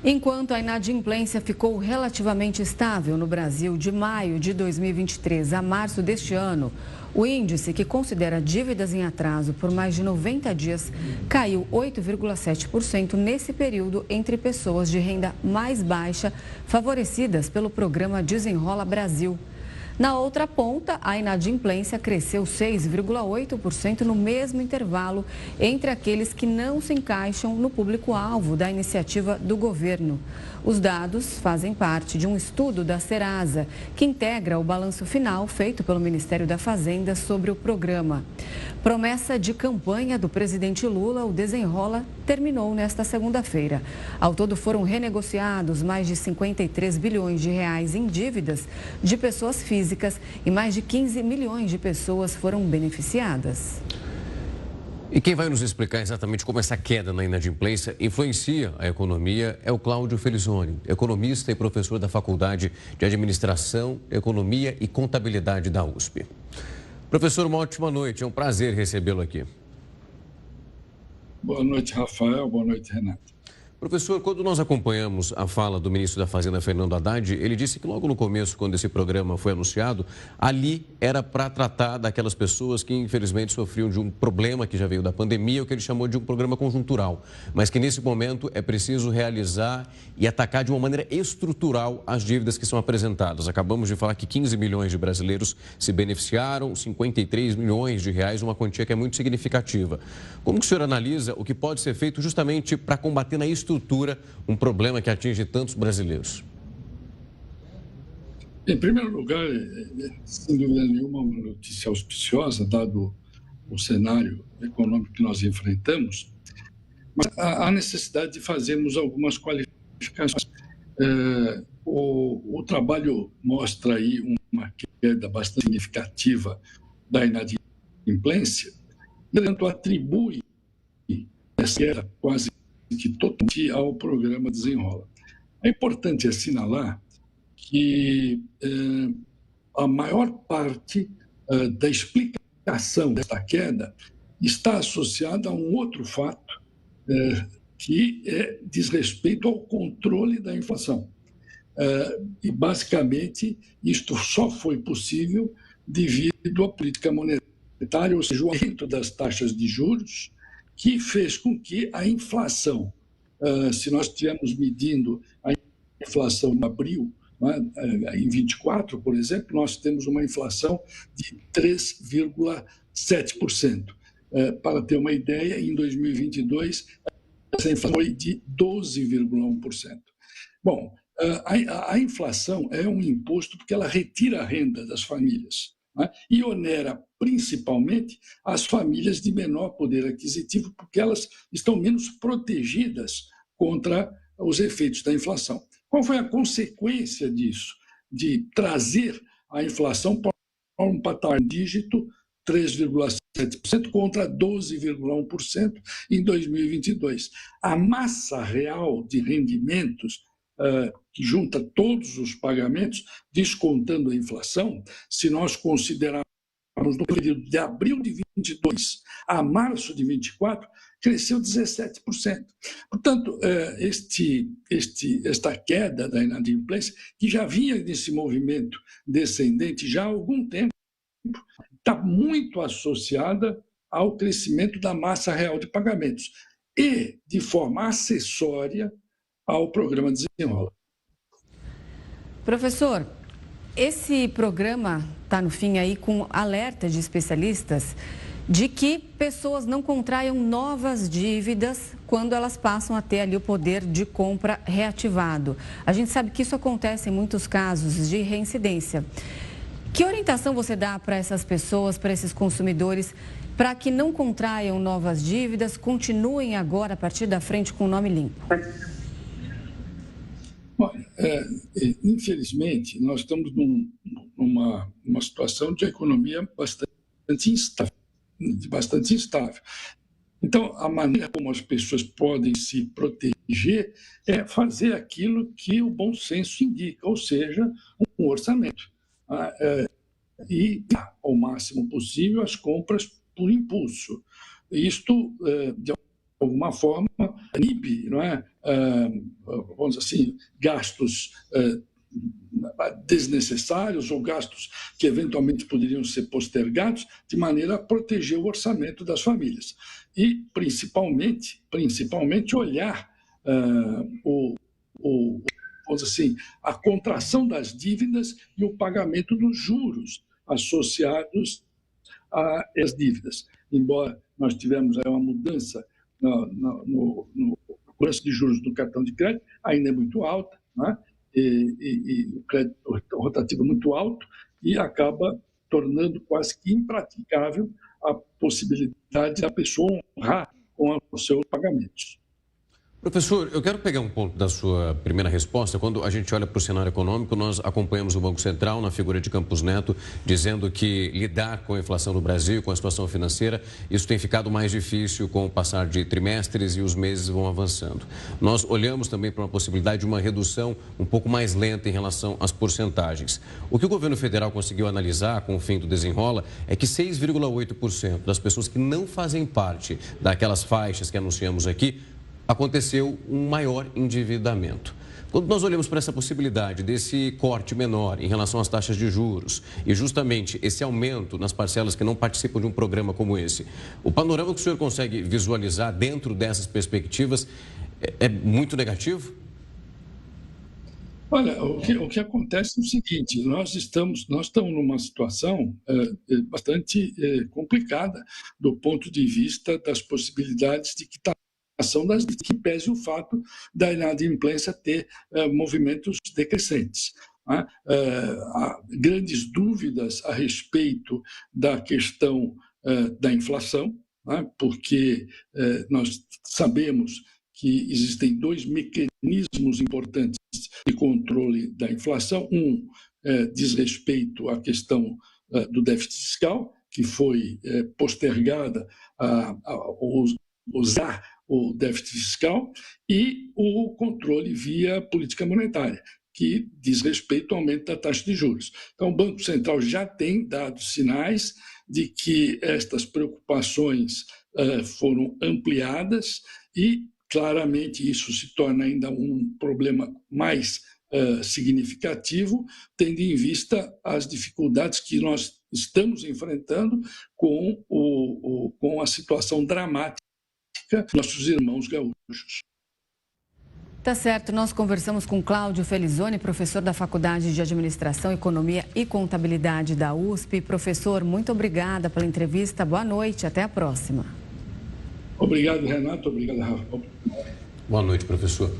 Enquanto a inadimplência ficou relativamente estável no Brasil de maio de 2023 a março deste ano, o índice que considera dívidas em atraso por mais de 90 dias caiu 8,7% nesse período entre pessoas de renda mais baixa, favorecidas pelo programa Desenrola Brasil. Na outra ponta, a inadimplência cresceu 6,8% no mesmo intervalo entre aqueles que não se encaixam no público-alvo da iniciativa do governo. Os dados fazem parte de um estudo da Serasa, que integra o balanço final feito pelo Ministério da Fazenda sobre o programa. Promessa de campanha do presidente Lula, o Desenrola terminou nesta segunda-feira. Ao todo foram renegociados mais de 53 bilhões de reais em dívidas de pessoas físicas e mais de 15 milhões de pessoas foram beneficiadas. E quem vai nos explicar exatamente como essa queda na inadimplência influencia a economia é o Cláudio Felizoni, economista e professor da Faculdade de Administração, Economia e Contabilidade da USP. Professor, uma ótima noite, é um prazer recebê-lo aqui. Boa noite, Rafael. Boa noite, Renato. Professor, quando nós acompanhamos a fala do ministro da Fazenda, Fernando Haddad, ele disse que logo no começo, quando esse programa foi anunciado, ali era para tratar daquelas pessoas que infelizmente sofriam de um problema que já veio da pandemia, o que ele chamou de um programa conjuntural, mas que nesse momento é preciso realizar e atacar de uma maneira estrutural as dívidas que são apresentadas. Acabamos de falar que 15 milhões de brasileiros se beneficiaram, 53 milhões de reais, uma quantia que é muito significativa. Como que o senhor analisa o que pode ser feito justamente para combater na estrutura um problema que atinge tantos brasileiros? Em primeiro lugar, sem dúvida nenhuma, uma notícia auspiciosa, dado o cenário econômico que nós enfrentamos, mas há necessidade de fazermos algumas qualificações. O trabalho mostra aí uma queda bastante significativa da inadimplência, e, portanto, atribui essa queda quase que totalmente ao programa Desenrola. É importante assinalar que a maior parte da explicação desta queda está associada a um outro fato que diz respeito ao controle da inflação. E, basicamente, isto só foi possível devido à política monetária, ou seja, o aumento das taxas de juros, que fez com que a inflação, se nós estivermos medindo a inflação em abril, em 24, por exemplo, nós temos uma inflação de 3,7%. Para ter uma ideia, em 2022, essa inflação foi de 12,1%. Bom, a inflação é um imposto porque ela retira a renda das famílias, né? E onera principalmente as famílias de menor poder aquisitivo, porque elas estão menos protegidas contra os efeitos da inflação. Qual foi a consequência disso? De trazer a inflação para um patamar dígito, 3,7% contra 12,1% em 2022. A massa real de rendimentos, que junta todos os pagamentos, descontando a inflação, se nós considerarmos no período de abril de 22 a março de 24, cresceu 17%. Portanto, esta queda da inadimplência, que já vinha nesse movimento descendente já há algum tempo, está muito associada ao crescimento da massa real de pagamentos e, de forma acessória, ao programa Desenrola. Professor, esse programa está no fim aí com alerta de especialistas de que pessoas não contraiam novas dívidas quando elas passam a ter ali o poder de compra reativado. A gente sabe que isso acontece em muitos casos de reincidência. Que orientação você dá para essas pessoas, para esses consumidores, para que não contraiam novas dívidas, continuem agora, a partir da frente, com o nome limpo? Infelizmente, nós estamos numa situação de economia bastante instável. Então, a maneira como as pessoas podem se proteger é fazer aquilo que o bom senso indica, ou seja, um orçamento. E, ao máximo possível, as compras por impulso. Isto, de alguma forma, inibe, não é? Vamos dizer assim, gastos desnecessários ou gastos que eventualmente poderiam ser postergados, de maneira a proteger o orçamento das famílias. E, principalmente olhar vamos dizer assim, a contração das dívidas e o pagamento dos juros associados às dívidas. Embora nós tivemos uma mudança no preço de juros do cartão de crédito, ainda é muito alta, né? E o crédito rotativo é muito alto e acaba tornando quase que impraticável a possibilidade da pessoa honrar com os seus pagamentos. Professor, eu quero pegar um ponto da sua primeira resposta. Quando a gente olha para o cenário econômico, nós acompanhamos o Banco Central, na figura de Campos Neto, dizendo que lidar com a inflação no Brasil, com a situação financeira, isso tem ficado mais difícil com o passar de trimestres e os meses vão avançando. Nós olhamos também para uma possibilidade de uma redução um pouco mais lenta em relação às porcentagens. O que o governo federal conseguiu analisar com o fim do desenrola é que 6,8% das pessoas que não fazem parte daquelas faixas que anunciamos aqui, aconteceu um maior endividamento. Quando nós olhamos para essa possibilidade desse corte menor em relação às taxas de juros e justamente esse aumento nas parcelas que não participam de um programa como esse, o panorama que o senhor consegue visualizar dentro dessas perspectivas é muito negativo? Olha, o que acontece é o seguinte, nós estamos numa situação bastante complicada do ponto de vista das possibilidades de quitação das dívidas, que pese o fato da inadimplência ter movimentos decrescentes. Né? Há grandes dúvidas a respeito da questão da inflação, né? Porque nós sabemos que existem dois mecanismos importantes de controle da inflação. Um diz respeito à questão do déficit fiscal, que foi postergada a usar o déficit fiscal, e o controle via política monetária, que diz respeito ao aumento da taxa de juros. Então, o Banco Central já tem dado sinais de que estas preocupações foram ampliadas e, claramente, isso se torna ainda um problema mais significativo, tendo em vista as dificuldades que nós estamos enfrentando com a situação dramática dos nossos irmãos gaúchos. Tá certo, nós conversamos com Cláudio Felizoni, professor da Faculdade de Administração, Economia e Contabilidade da USP. Professor, muito obrigada pela entrevista, boa noite, até a próxima. Obrigado, Renato, obrigado, Rafa. Boa noite, professor.